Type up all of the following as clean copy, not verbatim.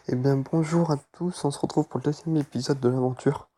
Eh bien bonjour à tous, on se retrouve pour le deuxième épisode de l'aventure.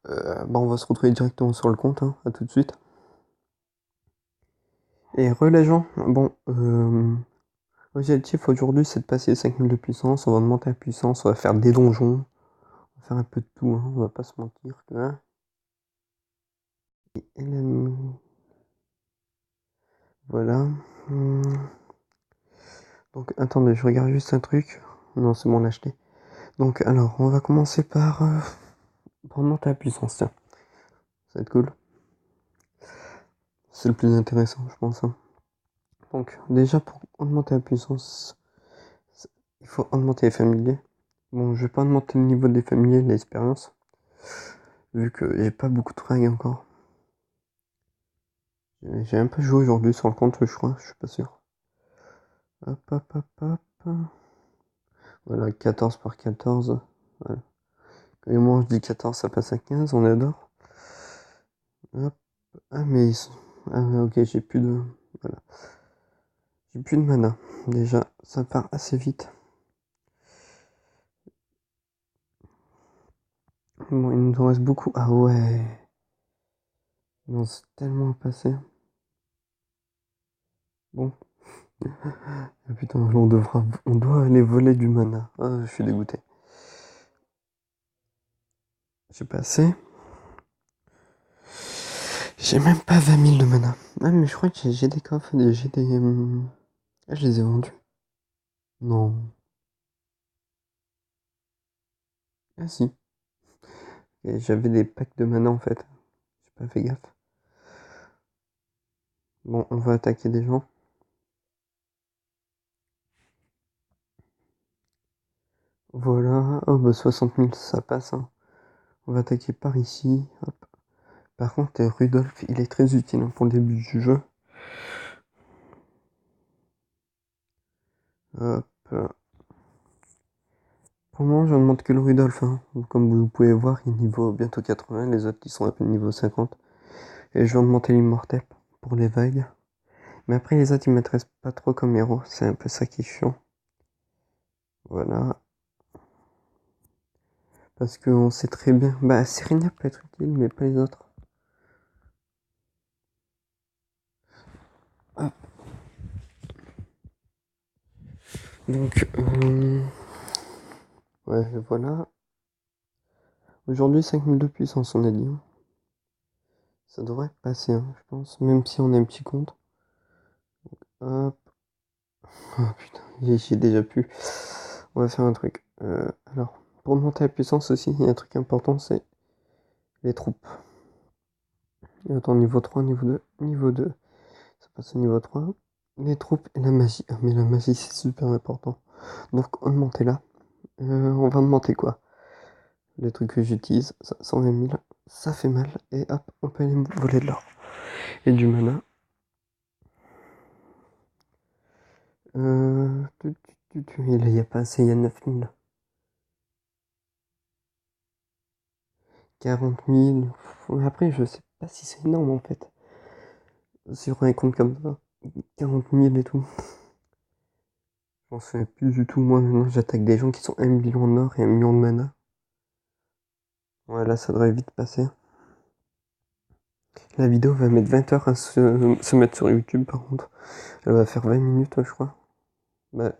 On va se retrouver directement sur le compte, hein. À tout de suite. Et les gens, l'objectif aujourd'hui c'est de passer les 5000 de puissance, on va augmenter la puissance, on va faire des donjons, on va faire un peu de tout, hein, on va pas se mentir. Hein. Et voilà. Donc attendez, je regarde juste un truc. Non c'est bon, on l'a acheté. Donc alors, on va commencer par monter la puissance, tiens. Ça va être cool. C'est le plus intéressant je pense. Hein. Donc déjà pour augmenter la puissance, il faut augmenter les familiers. Bon, je vais pas augmenter le niveau des familiers, l'expérience, vu que j'ai pas beaucoup de frags encore. J'ai un peu joué aujourd'hui sur le compte, je crois, je suis pas sûr. Hop, hop, hop, hop. Voilà, 14 par 14. Voilà. Et moi je dis 14, ça passe à 15, on adore. Hop. Ah, mais ah, ok, j'ai plus de. Voilà. J'ai plus de mana. Déjà, ça part assez vite. Bon, il nous en reste beaucoup. Ah ouais. Non, c'est tellement passé. Bon. Ah, putain, on doit aller voler du mana. Ah, je suis dégoûté. J'ai pas assez. J'ai même pas 20 000 de mana. Ah, mais je crois que j'ai des coffres, j'ai des. Ah, je les ai vendus. Non. Ah, si. Et j'avais des packs de mana en fait. J'ai pas fait gaffe. Bon, on va attaquer des gens. Voilà. Oh, bah 60 000, ça passe. Hein. On va attaquer par ici. Hop. Par contre, Rudolf, il est très utile hein, pour le début du jeu. Hop. Pour le moment, je ne demande que le Rudolf. Hein. Comme vous pouvez voir, il est niveau bientôt 80. Les autres, ils sont à peine niveau 50. Et je vais augmenter l'immortel pour les vagues. Mais après, les autres, ils m'intéressent pas trop comme héros. C'est un peu ça qui est chiant. Voilà. Parce qu'on sait très bien. Bah, Serena peut être utile, mais pas les autres. Hop. Donc, ouais, voilà. Aujourd'hui, 5000 de puissance, on a dit. Hein. Ça devrait passer, hein, je pense. Même si on a un petit compte. Hop. Oh putain, j'ai déjà pu. On va faire un truc. Alors, pour monter la puissance aussi, il y a un truc important, c'est les troupes. Et attends, niveau 3, niveau 2, niveau 2. Ça passe au niveau 3. Les troupes et la magie. Ah, mais la magie, c'est super important. Donc, augmenter là. On va augmenter quoi? Les trucs que j'utilise, ça, 120 000. Ça fait mal. Et hop, on peut aller voler de l'or. Et du mana. Et là, il n'y a pas assez, il y a 9 000. 40 000. Après, je sais pas si c'est énorme en fait. Sur un compte comme ça. 40 000 et tout. J'en sais plus du tout. Moi, maintenant, j'attaque des gens qui sont 1 million en or et 1 million de mana. Ouais, là, ça devrait vite passer. La vidéo va mettre 20 heures à se mettre sur YouTube, par contre. Elle va faire 20 minutes, je crois. Bah,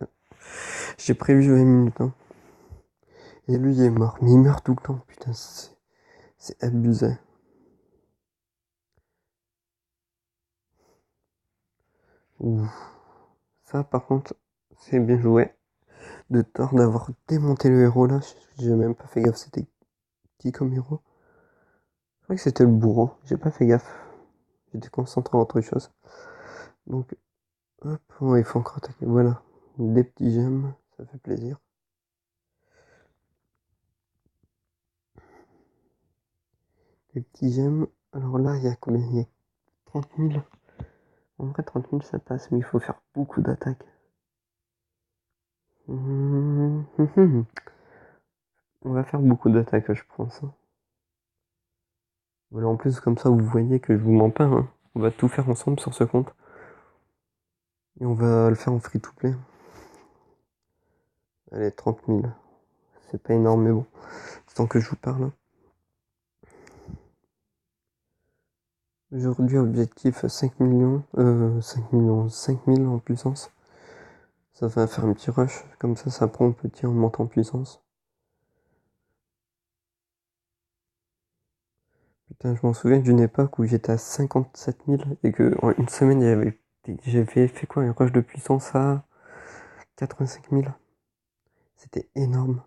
j'ai prévu 20 minutes, hein. Et lui, il est mort. Mais il meurt tout le temps, putain, c'est abusé. Ouh. Ça, par contre, c'est bien joué. De Thor d'avoir démonté le héros là. J'ai même pas fait gaffe, c'était qui comme héros? Je crois que c'était le bourreau. J'ai pas fait gaffe. J'étais concentré à autre chose. Donc, hop, ouais, il faut encore attaquer. Voilà. Des petits gemmes, ça fait plaisir. Des petits gemmes. Alors là, il y a combien? Il y a 30 000. En vrai, 30 000, ça passe, mais il faut faire beaucoup d'attaques. On va faire beaucoup d'attaques, je pense. Hein. Voilà, en plus, comme ça, vous voyez que je vous mens pas. Hein. On va tout faire ensemble sur ce compte. Et on va le faire en free to play. Allez, 30 000. c'est pas énorme, mais bon, c'est tant que je vous parle. Aujourd'hui, objectif 5 millions, 5 000 en puissance. Ça va faire un petit rush, comme ça prend petit, on monte en puissance. Putain, je m'en souviens d'une époque où j'étais à 57 000 et que en une semaine, j'avais fait quoi, un rush de puissance à 85 000. C'était énorme.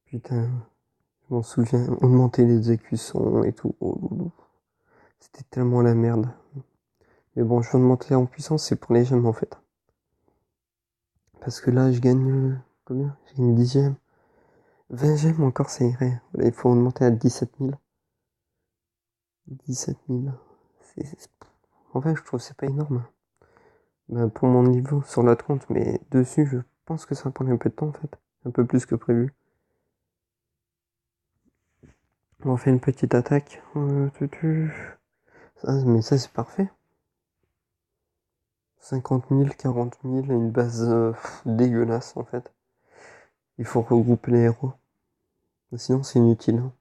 Putain, je m'en souviens, on montait les écussons et tout. Oh, loulou. C'était tellement la merde. Mais bon, je viens de monter en puissance, c'est pour les gemmes en fait. Parce que là, je gagne combien? Je gagne 10 gemmes. 20 gemmes encore, ça irait. Voilà, il faut monter à 17 000. 17 000. En fait, je trouve que c'est pas énorme. Ben, pour mon niveau sur la 30, mais dessus, je pense que ça va prendre un peu de temps en fait. Un peu plus que prévu. On fait une petite attaque. Mais ça, c'est parfait. 50 000, 40 000, une base dégueulasse en fait. Il faut regrouper les héros. Sinon, c'est inutile. Hein.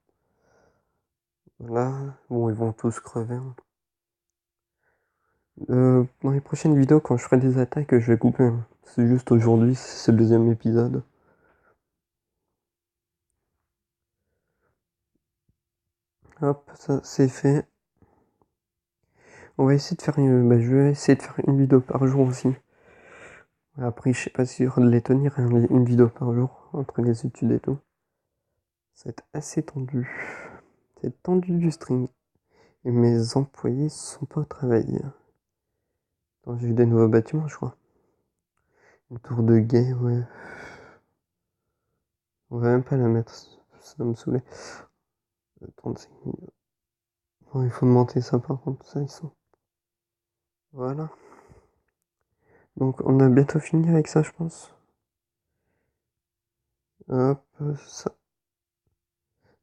Voilà. Bon, ils vont tous crever. Hein. Dans les prochaines vidéos, quand je ferai des attaques, je vais couper. Hein. C'est juste aujourd'hui, c'est le deuxième épisode. Hop, ça c'est fait. On va essayer de faire je vais essayer de faire une vidéo par jour aussi. Après, je sais pas si de les tenir, hein, une vidéo par jour, entre les études et tout. Ça va être assez tendu. C'est tendu du string. Et mes employés sont pas au travail. Attends, j'ai eu des nouveaux bâtiments, je crois. Une tour de guet, ouais. On va même pas la mettre, ça me saoulait. 35 000. Bon, il faut monter ça par contre, ça ils sont. Voilà. Donc on a bientôt fini avec ça, je pense. Hop, ça.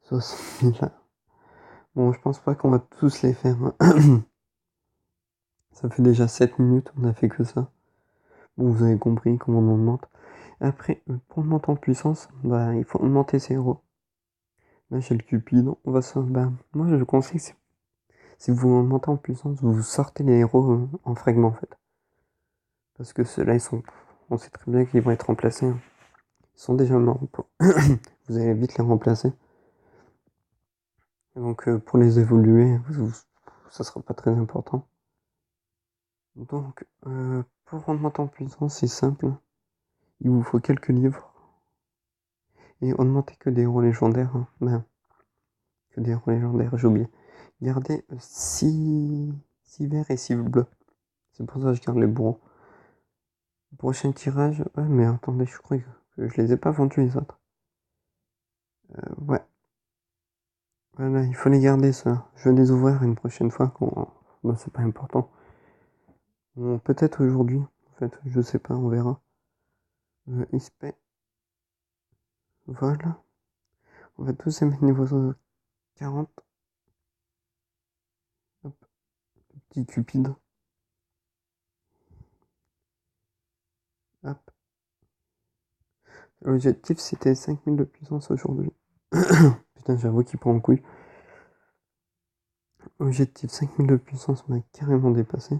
60 000 là. Bon, je pense pas qu'on va tous les faire. Hein. Ça fait déjà 7 minutes, on a fait que ça. Bon, vous avez compris comment on monte. Après, pour monter en puissance, bah, il faut augmenter ses héros. Là, j'ai le Cupide. On va se. Bah, moi, je conseille que si vous montez en puissance, vous sortez les héros en fragments, en fait. Parce que ceux-là, on sait très bien qu'ils vont être remplacés. Hein. Ils sont déjà morts. Vous allez vite les remplacer. Donc, pour les évoluer, ça sera pas très important. Donc, pour monter en puissance, c'est simple. Il vous faut quelques livres. Et augmenter que des héros légendaires. Hein. Ben, que des héros légendaires, j'ai oublié. Gardez 6 verts et 6 bleus. C'est pour ça que je garde les bourreaux. Prochain tirage. Ouais, mais attendez, je crois que je les ai pas vendus les autres. Ouais. Voilà, il faut les garder ça. Je vais les ouvrir une prochaine fois. Bah, c'est pas important. Peut-être aujourd'hui. En fait, je sais pas, on verra. XP. Voilà. On va tous les mettre niveau 40. Hop. Petit Cupide. Hop. L'objectif c'était 5000 de puissance aujourd'hui. Putain, j'avoue qu'il prend le couille. Objectif 5000 de puissance m'a carrément dépassé.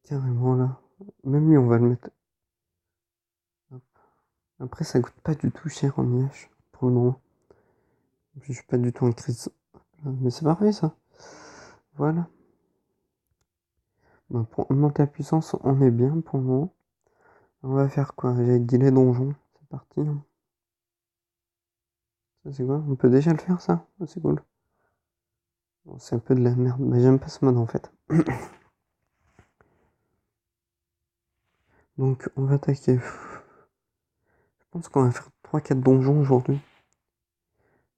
Carrément là. Même lui, on va le mettre. Hop. Après, ça coûte pas du tout cher en IH pour le moment. Je suis pas du tout en crise. Mais c'est parfait ça. Voilà. Bah, pour augmenter la puissance, on est bien pour le moment. On va faire quoi? J'ai dit les donjons. C'est parti. Hein. Ça c'est quoi? On peut déjà le faire ça? C'est cool. Bon, c'est un peu de la merde. Mais j'aime pas ce mode en fait. Donc on va attaquer. Je pense qu'on va faire 3-4 donjons aujourd'hui.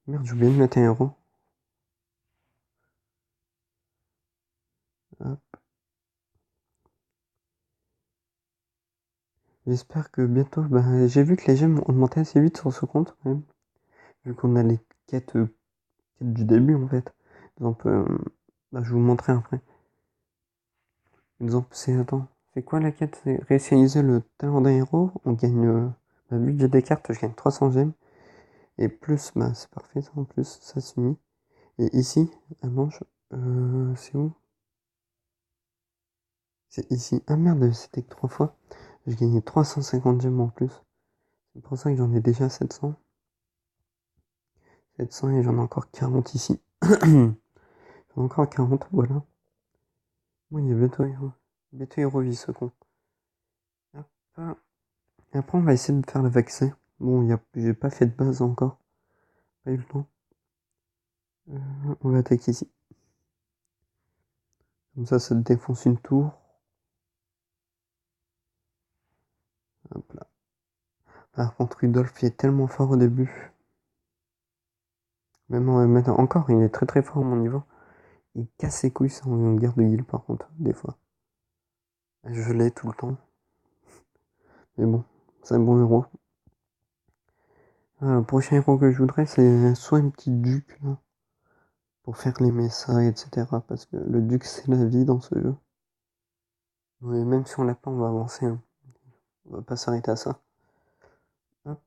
Merde, j'ai oublié de mettre un héros. Hop. J'espère que bientôt. Bah, j'ai vu que les gemmes ont augmenté assez vite sur ce compte quand même. Vu qu'on a les quêtes du début en fait. Par exemple, bah, je vais vous montrer après. Par exemple, c'est. Attends. C'est quoi la quête? C'est réaliser le talent d'un héros. On gagne budget des cartes, je gagne 300 gemmes. Et plus, bah c'est parfait ça en plus, ça s'unit. Et ici, ah non, c'est où? C'est ici. Ah merde, c'était que 3 fois. J'ai gagné 350 gemmes en plus. C'est pour ça que j'en ai déjà 700. 700 et j'en ai encore 40 ici. J'en ai encore 40, voilà. Bon, il y a bientôt il revit ce con. Hop. Et après, on va essayer de faire le vaccin. Bon, j'ai pas fait de base encore. Pas eu le temps. On va attaquer ici. Comme ça te défonce une tour. Hop là. Par contre, Rudolf, il est tellement fort au début. Même maintenant, encore, il est très très fort à mon niveau. Il casse ses couilles en guerre de guild, par contre, des fois. Je l'ai tout le temps. Mais bon, c'est un bon héros. Le prochain héros que je voudrais, c'est soit un petit duc, là, pour faire les messas, etc. Parce que le duc, c'est la vie dans ce jeu. Mais même si on l'a pas, on va avancer. Hein. On va pas s'arrêter à ça. Hop.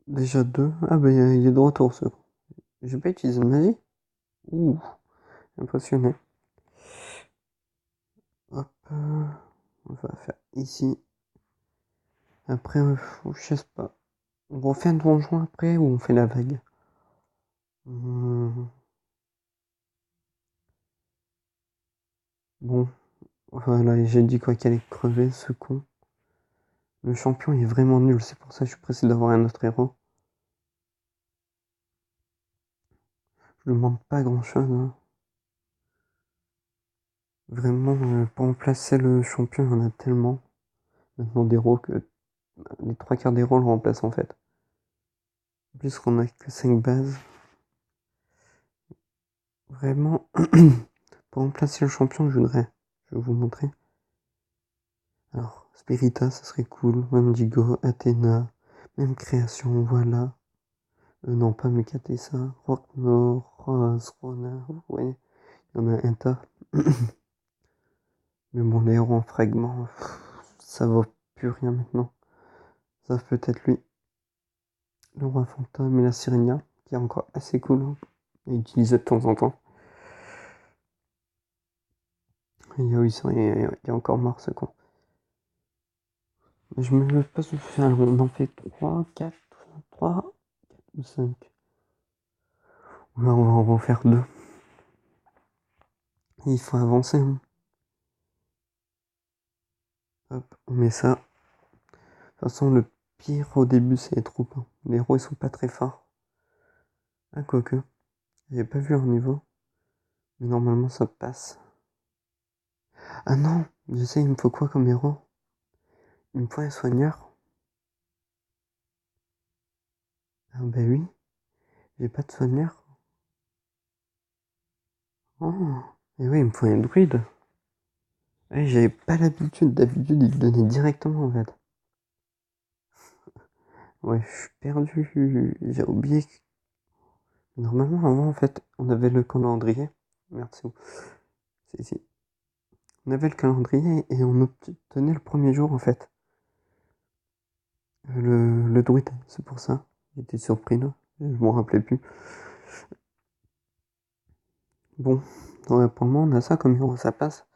Déjà deux. Ah bah il est de retour ce. J'ai pas utilisé de magie. Ouh, impressionné. Hop. On va faire ici. Après, je sais pas. On refait un donjon après ou on fait la vague? Bon, voilà, j'ai dit quoi qu'elle allait crever ce con. Le champion est vraiment nul, c'est pour ça que je suis pressé d'avoir un autre héros. Je ne demande pas grand chose. Hein. Vraiment, pour remplacer le champion, il y en a tellement. Maintenant d'héros que les trois quarts des héros le remplacent en fait. En plus qu'on a que 5 bases. Vraiment, pour remplacer le champion, je voudrais. Je vais vous montrer. Alors, Spirita, ça serait cool. Wendigo, Athéna, même création, voilà. Non, pas Mekatessa. Rocknor, Rose, Rona, ouais, il y en a un tas. Mais bon, les héros en fragments, ça vaut plus rien maintenant. Ça peut-être lui. Le roi fantôme et la Sirenia, qui est encore assez cool hein, à utiliser de temps en temps. Et il est encore mort ce con. Je me passe on en fait 3, 4, 3 ou 5. Là, on va en refaire 2. Il faut avancer. Hein. Hop, on met ça. De toute façon, le pire au début, c'est les troupes. Hein. Les héros, ils sont pas très forts. Ah, quoique. J'ai pas vu leur niveau. Mais normalement, ça passe. Ah non, je sais, il me faut quoi comme héros? Il me faut un soigneur. Ah bah oui, j'ai pas de soigneur. Oh, et oui, il me faut un druide. Ouais, j'avais pas l'habitude, d'habitude il le donnait directement en fait. Ouais, je suis perdu, j'ai oublié. Normalement avant en fait, on avait le calendrier. Merde, c'est où? C'est ici. On avait le calendrier et on obtenait le premier jour en fait. Le druide, c'est pour ça. J'étais surpris là, je m'en rappelais plus. Bon, pour le moment on a ça comme héros, ça passe.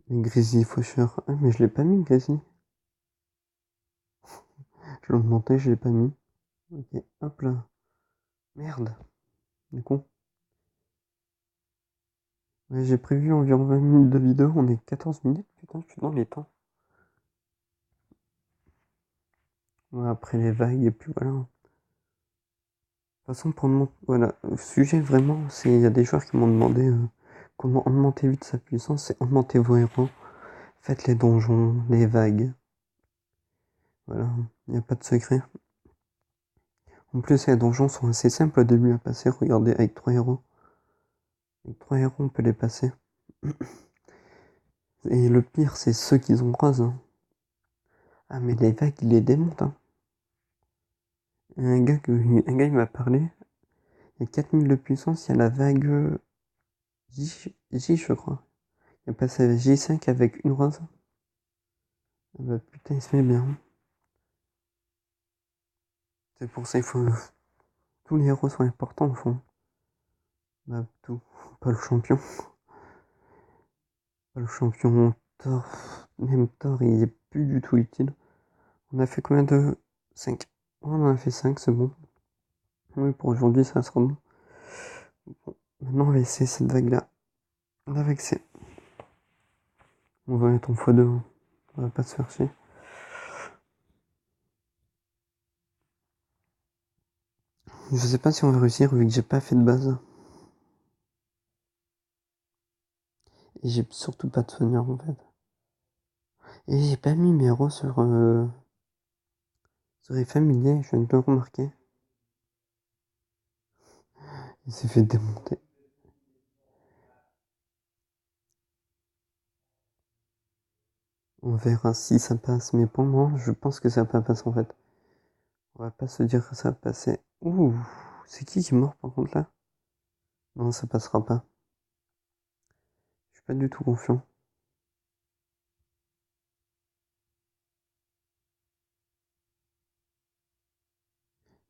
Les Grizzly Faucheur. Ah mais je l'ai pas mis Grizzly. Je l'ai augmenté, je l'ai pas mis. Ok, hop là. Merde, du coup. Ouais, j'ai prévu environ 20 minutes de vidéo, on est 14 minutes, putain, je suis dans les temps. Ouais, après les vagues, et puis voilà. De toute façon, voilà, le sujet vraiment, il y a des joueurs qui m'ont demandé comment augmenter vite sa puissance, c'est augmenter vos héros, faites les donjons, les vagues. Voilà, il n'y a pas de secret. En plus, les donjons sont assez simples au début à passer, regardez, avec 3 héros. Avec 3 héros, on peut les passer. Et le pire, c'est ceux qui ont rose. Hein. Ah, mais les vagues, ils les démontent. Hein. Un gars, il m'a parlé. Il y a 4000 de puissance, il y a la vague J, je crois. Il a passé à J5 avec une rose. Ah bah putain, il se met bien. C'est pour ça il faut... Tous les héros sont importants au fond. Bah tout. Pas le champion. Pas le champion Thor. Même Thor il est plus du tout utile. On a fait combien de... 5. On en a fait 5, c'est bon. Oui, pour aujourd'hui ça sera bon. Bon, maintenant on va essayer cette vague là. La vague C. On va mettre en x2. Hein. On va pas se faire chier. Je sais pas si on va réussir vu que j'ai pas fait de base. Et j'ai surtout pas de soigneur en fait. Et j'ai pas mis mes héros sur les familiers, je viens de le remarquer. Il s'est fait démonter. On verra si ça passe, mais pour le moment, je pense que ça va pas passer en fait. On va pas se dire que ça va passer. Ouh, c'est qui est mort par contre là? Non, ça passera pas. Je suis pas du tout confiant.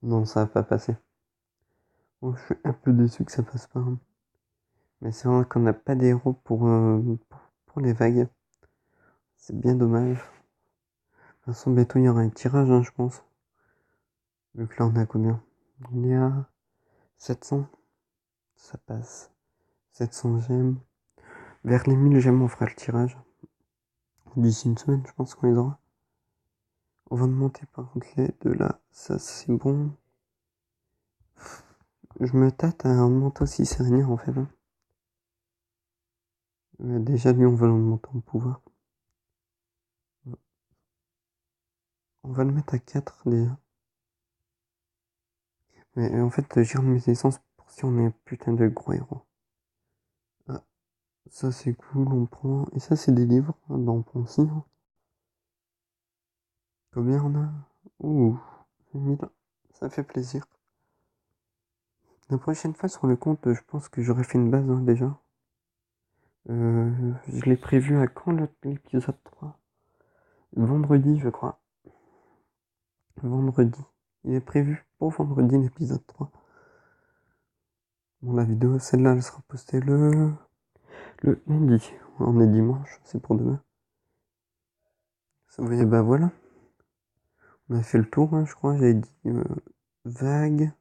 Non, ça va pas passer. Bon, je suis un peu déçu que ça passe pas. Hein. Mais c'est vrai qu'on n'a pas d'héros pour les vagues. C'est bien dommage. De toute façon, bientôt il y aura un tirage, hein, je pense. Vu que là, on a combien? On est à 700. Ça passe. 700 gemmes. Vers les 1000 gemmes, on fera le tirage. D'ici une semaine, je pense qu'on les aura. On va monter par contre les deux là. Ça, c'est bon. Je me tâte à en monter aussi Sérénien en fait. Hein. Déjà, lui, on va le monter en pouvoir. On va le mettre à 4 déjà. Mais en fait, j'ai remis mes essences pour si on est un putain de gros héros. Ah, ça c'est cool, on prend. Et ça, c'est des livres. Ah, bah, on prend aussi. Hein. Combien on a? Ouh, 1000. Ça fait plaisir. La prochaine fois sur le compte, je pense que j'aurais fait une base hein, déjà. Je l'ai prévu à quand l'épisode 3? Vendredi, je crois. Vendredi. Il est prévu pour vendredi l'épisode 3. Bon, la vidéo, celle-là, elle sera postée le lundi. On est dimanche, c'est pour demain. Et bah voilà. On a fait le tour, hein, je crois. J'avais dit vague,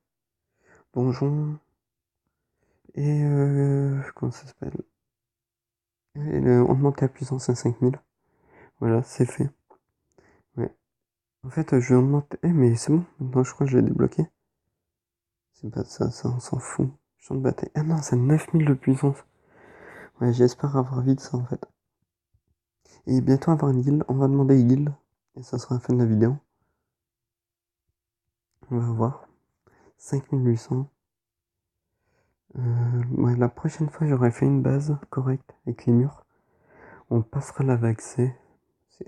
donjon et comment ça s'appelle? On monte la puissance à 5000. Voilà, c'est fait. Ouais. En fait, je vais augmenter. Eh, mais c'est bon, maintenant je crois que je l'ai débloqué. C'est pas ça, on s'en fout. Champ de bataille. Ah non, c'est 9000 de puissance. Ouais, j'espère avoir vite ça en fait. Et bientôt avoir une guilde. On va demander une guilde. Et ça sera la fin de la vidéo. On va voir. 5800. Ouais, la prochaine fois, j'aurai fait une base correcte avec les murs. On passera la vague C.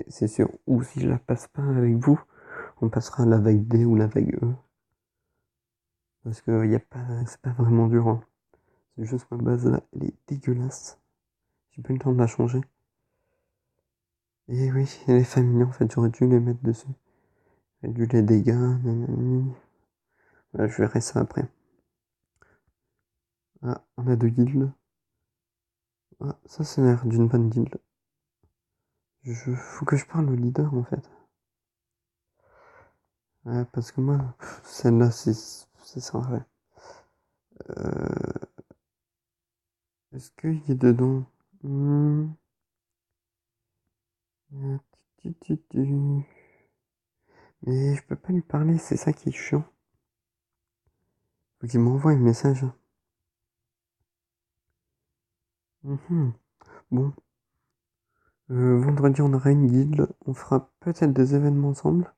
C'est sûr. Ou si je la passe pas avec vous, on passera la vague D ou la vague E. Parce que c'est pas vraiment dur. Hein. C'est juste ma base là, elle est dégueulasse. J'ai pas eu le temps de la changer. Et oui, les familles, en fait, j'aurais dû les mettre dessus. J'aurais dû les dégâts, nanani. Ouais, je verrai ça après. Ah, on a deux guildes. Ah, ça, c'est l'air d'une bonne guilde. Faut que je parle au leader, en fait. Ouais, parce que moi, celle-là, c'est ça, ouais. Euh, Est-ce qu'il y a dedans Hmm. Tu, tu, tu. Mais je peux pas lui parler, c'est ça qui est chiant. Faut qu'il m'envoie un message. Mhm. Bon, vendredi on aura une guilde, on fera peut-être des événements ensemble.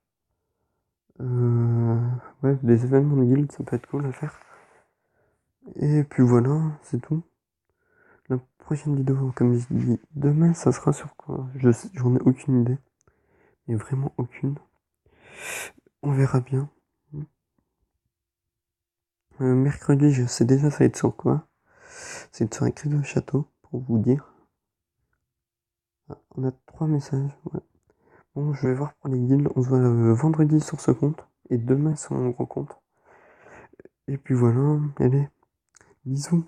Euh, ouais, des événements de guilde, ça peut être cool à faire. Et puis voilà, c'est tout. La prochaine vidéo, comme je dis, demain, ça sera sur quoi? J'en ai aucune idée. Mais vraiment aucune. On verra bien. Mercredi, je sais déjà ça va être sur quoi. C'est sur un cri de château, pour vous dire. Ah, on a 3 messages. Ouais. Bon, je vais voir pour les guildes. On se voit vendredi sur ce compte. et demain sur mon gros compte. Et puis voilà, allez, bisous.